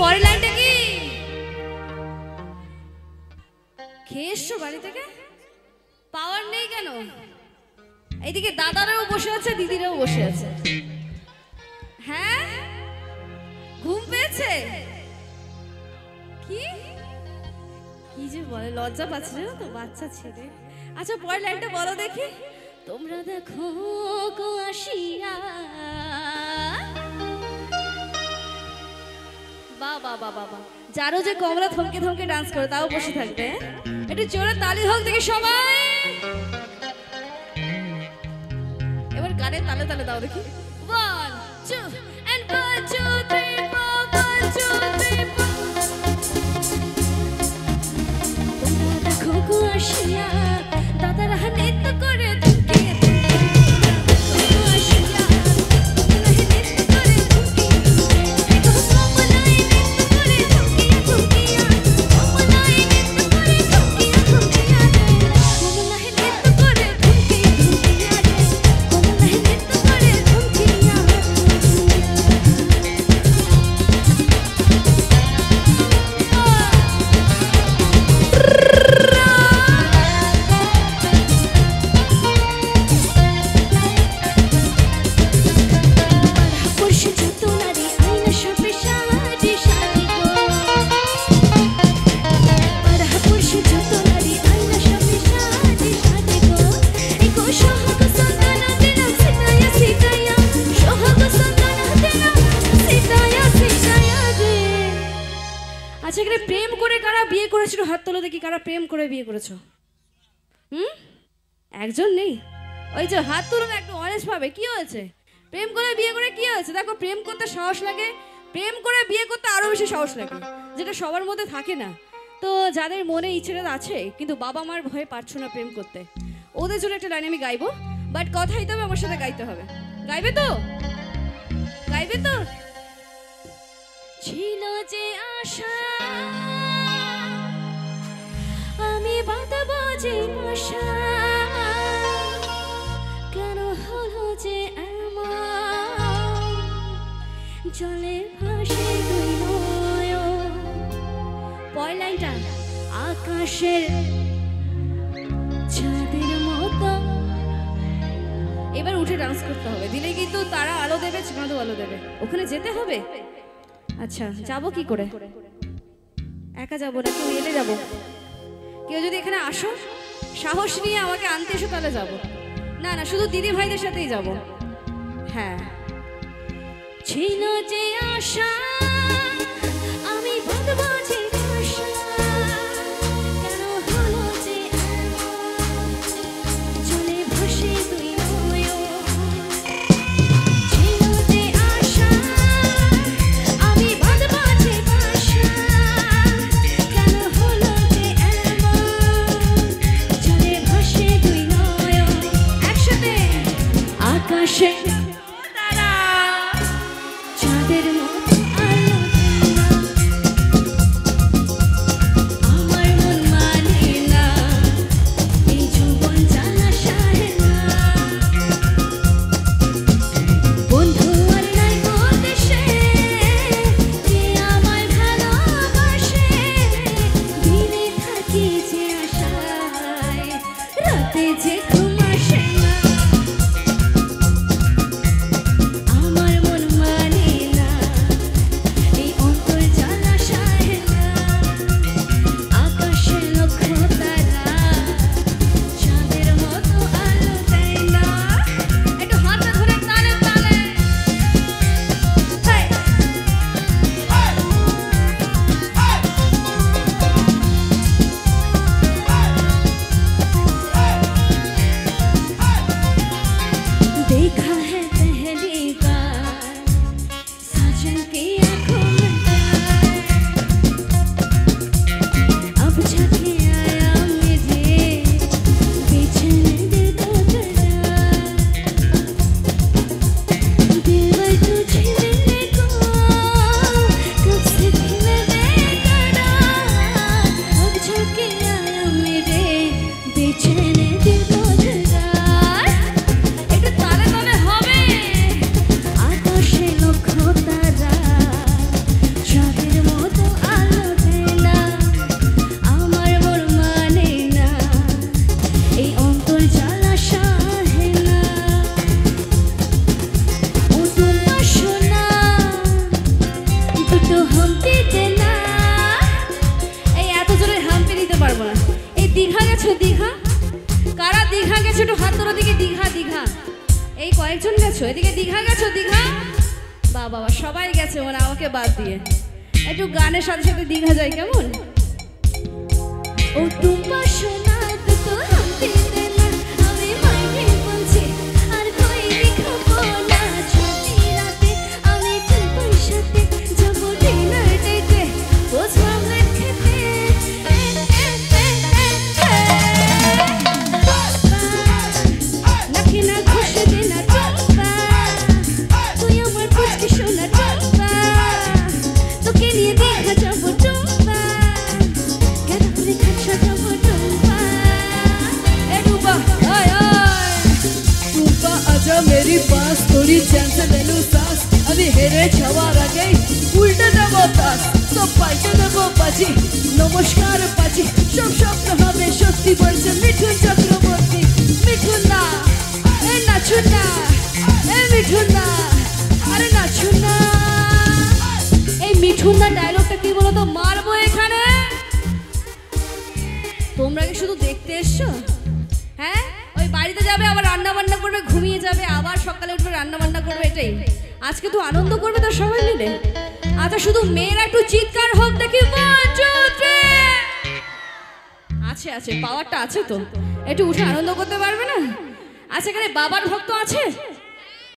পরের লাইনটা কি? খেয়ে এসছো বাড়ি থেকে? পাওয়ার নেই কেন? এইদিকে দাদারাও বসে আছে, দিদিরাও বসে আছে। হ্যাঁ, ঘুম পেয়েছে? কি কি যে বলে, লজ্জা পাচ্ছে না তো বাচ্চা ছেলে। আচ্ছা পরের লাইনটা বলো দেখি। তোমরা দেখো গো আসিয়া। বাবা বাবা বাবা, যারও যে কমলা থমকে থমকে ডান্স করে তাও বসে থাকবে। একটু জোরে তালি হোক দেখি সবাই। এবার গানের তালে তালে দাও দেখি। 1 2 and 1 2 3 4 1 2 3 4। তোমরা দেখো গো আসিয়া দাদারা নৃত্য করে ধুকে হাত তোলো দেখি। কারা প্রেম করে বিয়ে করেছো? একজন নেই? ওই যে হাত তুলো না, একটু অনেস্ট ভাবে। কি হয়েছে? প্রেম করে বিয়ে করে কি হয়েছে? দেখো, প্রেম করতে সাহস লাগে, প্রেম করে বিয়ে করতে আরো বেশি সাহস লাগে, যেটা সবার মধ্যে থাকে না। তো যাদের মনে ইচ্ছেটা আছে কিন্তু বাবা মার ভয়ে পারছো না প্রেম করতে, ওদের জন্য একটা লাইন আমি গাইবো। বাট কথা দিতে হবে, আমার সাথে গাইতে হবে। গাইবে তো? গাইবে তো? ছিল যে আশা আমি বাঁধবো যে আশা, কেন হলো যে এমন জলে ভাসে দুই নয়ন। পরের লাইনটা আকাশের চাঁদের মতো। এবার উঠে ডান্স করতে হবে, দিলে কিন্তু তারা আলো দেবে, চাঁদও আলো দেবে। ওখানে যেতে হবে। আচ্ছা যাবো কি করে? একা যাবো না, কেউ এলে যাবো। কেউ যদি এখানে আসো, সাহস নিয়ে আমাকে আনতে এসো, তাহলে যাবো। না না, শুধু দিদি ভাইদের সাথেই যাবো। হ্যাঁ, ছিল যে আশা আমি বাঁধবো যে আশা, কেন হলো যে চলে ভাসে দুই নয়ন। ছিল যে আশা আমি বাঁধবো যে আশা, কেন হলো যে চলে ভাসে দুই নয়ন। একসাথে আকাশে চাঁদের মতো গেছো? এদিকে দীঘা গেছো? দীঘা বাবা সবাই গেছে মানে আমাকে বাদ দিয়ে। একটু গানের সাথে সাথে দীঘা যাই কেমন? ও টুম্পা সোনা তো হাতে দেনা আমি মাইনে বলছি আর কই দেখাবো না ছুটি রাতে আমি টুম্পার সাথে যাবো ডিনার ডেটে বুঝলাম না খেতে নাকি না ঘুষ দে না টুম্পা তুই আমার পুচকি সোনা টুম্পা তোকে নিয়ে দীঘা যাবো টুম্পা গেরাপুরে খাচ্ছা যাবো টুম্পা এ টুম্পা আয় আয় টুম্পা आजा मेरी पास थोड़ी चैन से ले लो सांस अभी हेरे छवार आ गई उल्टे देबो तास तो पाइटे देबो पाची नमस्कार पाची सब স্বপ্ন হবে সত্যি বলছে মিঠুন চক্রবর্তী। মিঠুন না এ নাচুন না এ মিঠুন না আরে নাচুন না। এই মিঠুন না ডায়লগটা কি বলো তো মারবো এখানে। তোমরা কি শুধু দেখতে এসছো? হ্যাঁ ওই বাড়িতে যাবে আবার রান্না বান্না করবে ঘুমিয়ে যাবে আবার সকালে উঠবে রান্না বান্না করবে এটাই আজকে তো আনন্দ করবে তো সবাই মিলে। আচ্ছা শুধু মেয়েরা একটু চিৎকার হোক দেখি আছে আছে পাওয়ারটা আছে তো একটু উঠে আনন্দ করতে পারবে না? আচ্ছা এখানে বাবার ভক্ত আছে?